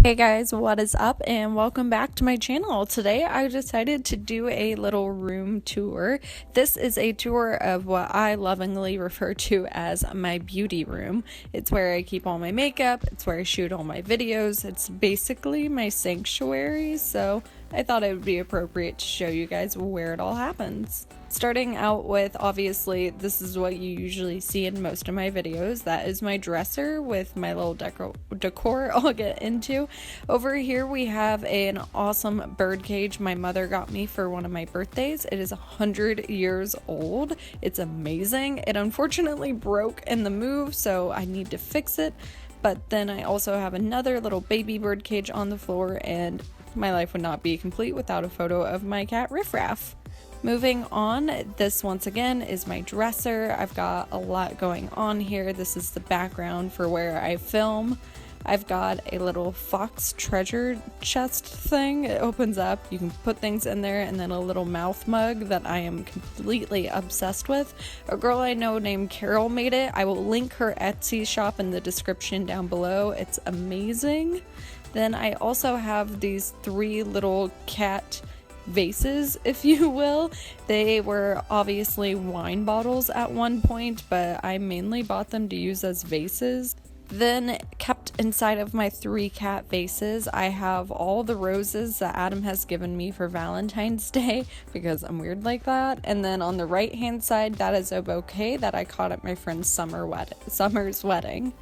Hey guys, what is up and welcome back to my channel. Today I decided to do a little room tour. This is a tour of what I lovingly refer to as my beauty room. It's where I keep all my makeup, it's where I shoot all my videos, it's basically my sanctuary, so I thought it would be appropriate to show you guys where it all happens. Starting out with, obviously, this is what you usually see in most of my videos. That is my dresser with my little decor I'll get into. Over here we have an awesome bird cage my mother got me for one of my birthdays. It is 100 years old. It's amazing. It unfortunately broke in the move, so I need to fix it. But then I also have another little baby bird cage on the floor, and my life would not be complete without a photo of my cat Riff Raff. Moving on, this once again is my dresser. I've got a lot going on here. This is the background for where I film. I've got a little fox treasure chest thing. It opens up, you can put things in there, and then a little mouth mug that I am completely obsessed with. A girl I know named Carol made it. I will link her Etsy shop in the description down below. It's amazing. Then I also have these 3 little cat vases, if you will. They were obviously wine bottles at one point, but I mainly bought them to use as vases. Then, kept inside of my 3 cat vases, I have all the roses that Adam has given me for Valentine's Day, because I'm weird like that. And then on the right hand side, that is a bouquet that I caught at my friend's summer's wedding.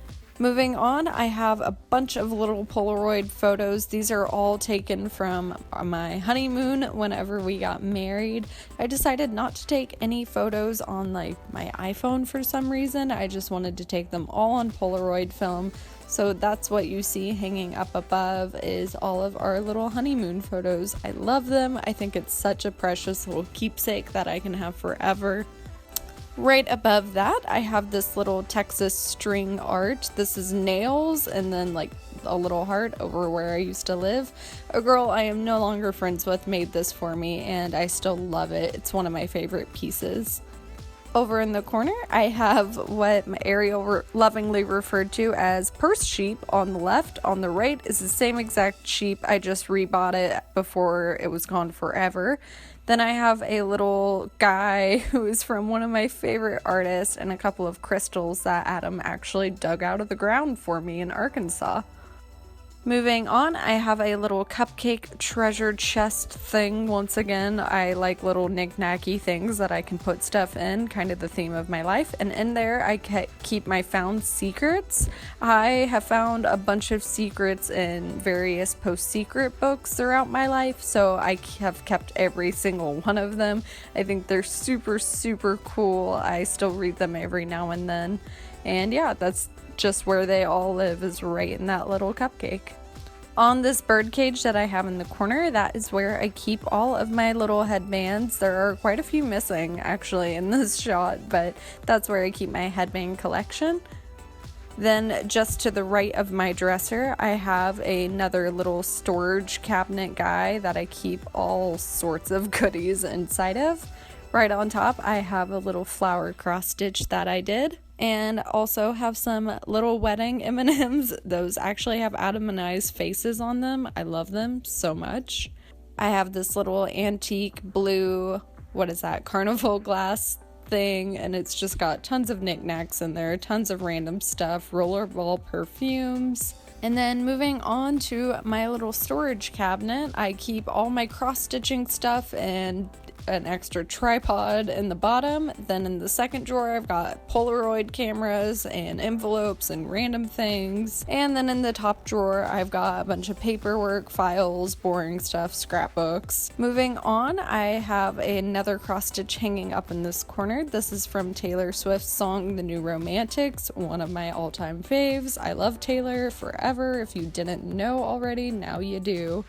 Moving on, I have a bunch of little Polaroid photos. These are all taken from my honeymoon whenever we got married. I decided not to take any photos on my iPhone for some reason. I just wanted to take them all on Polaroid film. So that's what you see hanging up above is all of our little honeymoon photos. I love them. I think it's such a precious little keepsake that I can have forever. Right above that, I have this little Texas string art. This is nails and then like a little heart over where I used to live. A girl I am no longer friends with made this for me and I still love it. It's one of my favorite pieces. Over in the corner, I have what Ariel lovingly referred to as purse sheep on the left. On the right is the same exact sheep. I just rebought it before it was gone forever. Then I have a little guy who is from one of my favorite artists and a couple of crystals that Adam actually dug out of the ground for me in Arkansas. Moving on, I have a little cupcake treasure chest thing. Once again, I like little knick-knacky things that I can put stuff in, kind of the theme of my life. And in there, I keep my found secrets. I have found a bunch of secrets in various post-secret books throughout my life, so I have kept every single one of them. I think they're super, super cool. I still read them every now and then. And yeah, that's just where they all live, is right in that little cupcake. On this bird cage that I have in the corner, that is where I keep all of my little headbands. There are quite a few missing actually in this shot, but that's where I keep my headband collection. Then just to the right of my dresser, I have another little storage cabinet guy that I keep all sorts of goodies inside of. Right on top, I have a little flower cross stitch that I did. And also have some little wedding M&Ms. Those actually have Adam and I's faces on them. I love them so much. I have this little antique blue, carnival glass thing, and it's just got tons of knickknacks in there, tons of random stuff, rollerball perfumes. And then moving on to my little storage cabinet, I keep all my cross-stitching stuff and an extra tripod in the bottom. Then in the second drawer, I've got Polaroid cameras and envelopes and random things. And then in the top drawer, I've got a bunch of paperwork, files, boring stuff, scrapbooks. Moving on, I have another cross stitch hanging up in this corner. This is from Taylor Swift's song, The New Romantics, one of my all-time faves. I love Taylor forever. If you didn't know already, now you do.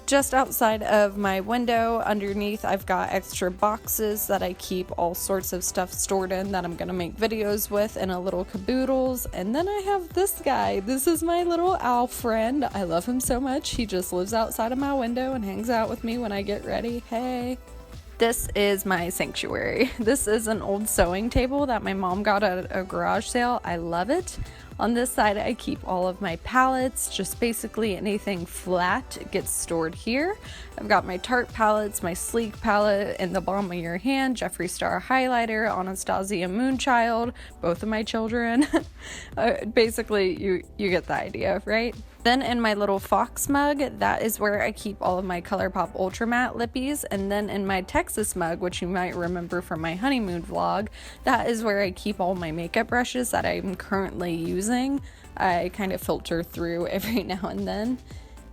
Just outside of my window, underneath, I've got extra boxes that I keep all sorts of stuff stored in that I'm gonna make videos with in a little caboodles. And then I have this guy. This is my little owl friend. I love him so much. He just lives outside of my window and hangs out with me when I get ready. Hey. This is my sanctuary. This is an old sewing table that my mom got at a garage sale. I love it. On this side, I keep all of my palettes, just basically anything flat gets stored here. I've got my Tarte palettes, my Sleek palette, In the Palm of Your Hand, Jeffree Star highlighter, Anastasia Moonchild, both of my children. Basically, you get the idea, right? Then in my little Fox mug, that is where I keep all of my ColourPop Ultra Matte lippies. And then in my Texas mug, which you might remember from my honeymoon vlog, that is where I keep all my makeup brushes that I'm currently using. I kind of filter through every now and then.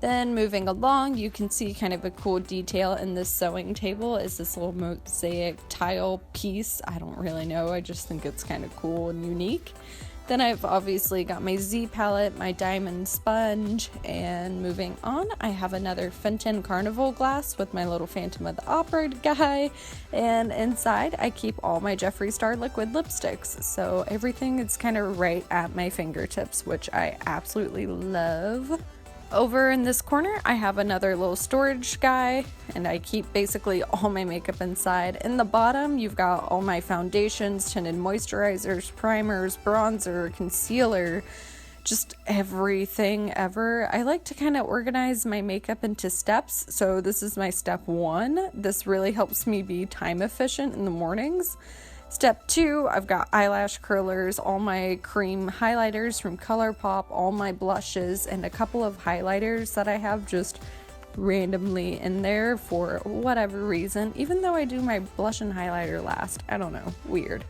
Then moving along, you can see kind of a cool detail in this sewing table is this little mosaic tile piece. I don't really know, I just think it's kind of cool and unique. Then I've obviously got my Z palette, my diamond sponge, and moving on, I have another Fenton Carnival glass with my little Phantom of the Opera guy, and inside I keep all my Jeffree Star liquid lipsticks, so everything is kind of right at my fingertips, which I absolutely love. Over in this corner, I have another little storage guy, and I keep basically all my makeup inside. In the bottom, you've got all my foundations, tinted moisturizers, primers, bronzer, concealer, just everything ever. I like to kind of organize my makeup into steps, so this is my step 1. This really helps me be time efficient in the mornings. Step 2, I've got eyelash curlers, all my cream highlighters from ColourPop, all my blushes, and a couple of highlighters that I have just randomly in there for whatever reason, even though I do my blush and highlighter last. I don't know, weird.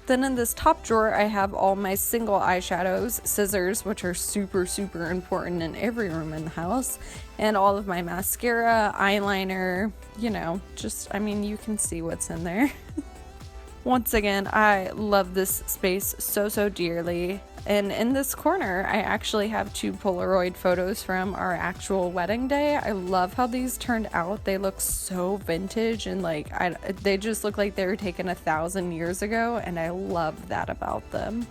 Then in this top drawer, I have all my single eyeshadows, scissors, which are super important in every room in the house, and all of my mascara, eyeliner, you know, just, I mean, you can see what's in there. Once again, I love this space so dearly. And in this corner, I actually have 2 Polaroid photos from our actual wedding day. I love how these turned out. They look so vintage and like, they just look like they were taken 1,000 years ago, and I love that about them.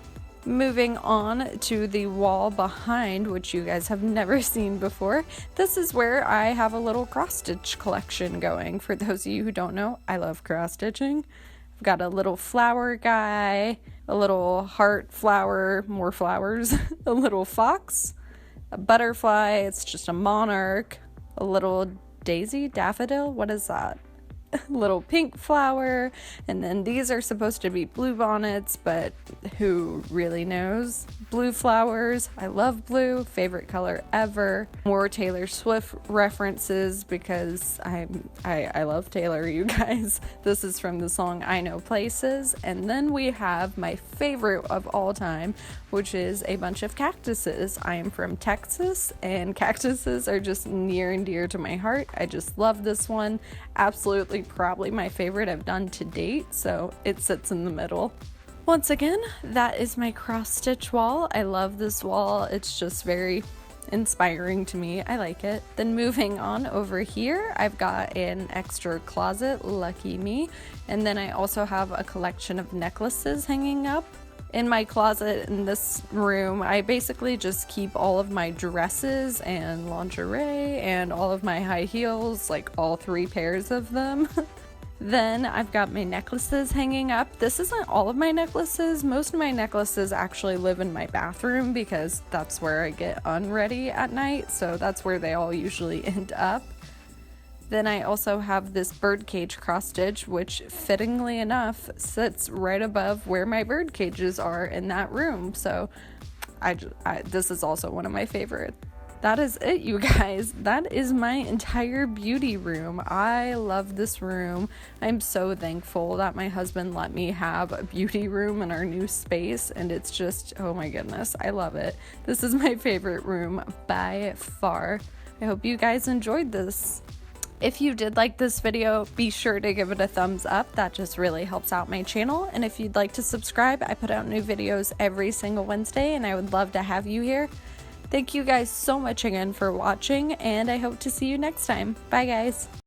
Moving on to the wall behind, which you guys have never seen before, this is where I have a little cross-stitch collection going. For those of you who don't know, I love cross-stitching. I've got a little flower guy, a little heart flower, more flowers, a little fox, a butterfly, it's just a monarch, a little daisy, daffodil, what is that? Little pink flower, and then these are supposed to be blue bonnets, but who really knows? Blue flowers, I love blue, favorite color ever. More Taylor Swift references because I love Taylor, you guys. This is from the song I Know Places. And then we have my favorite of all time, which is a bunch of cactuses. I am from Texas, and cactuses are just near and dear to my heart. I just love this one. Absolutely probably my favorite I've done to date, so it sits in the middle. Once again, that is my cross stitch wall. I love this wall. It's just very inspiring to me. I like it. Then moving on over here, I've got an extra closet, lucky me, and then I also have a collection of necklaces hanging up. In my closet in this room, I basically just keep all of my dresses and lingerie and all of my high heels, like all 3 pairs of them. Then I've got my necklaces hanging up. This isn't all of my necklaces. Most of my necklaces actually live in my bathroom because that's where I get unready at night, so that's where they all usually end up. Then I also have this birdcage cross stitch, which fittingly enough sits right above where my bird cages are in that room. So this is also one of my favorites. That is it, you guys. That is my entire beauty room. I love this room. I'm so thankful that my husband let me have a beauty room in our new space, and it's just, oh my goodness, I love it. This is my favorite room by far. I hope you guys enjoyed this. If you did like this video, be sure to give it a thumbs up. That just really helps out my channel. And if you'd like to subscribe, I put out new videos every single Wednesday, and I would love to have you here. Thank you guys so much again for watching, and I hope to see you next time. Bye, guys.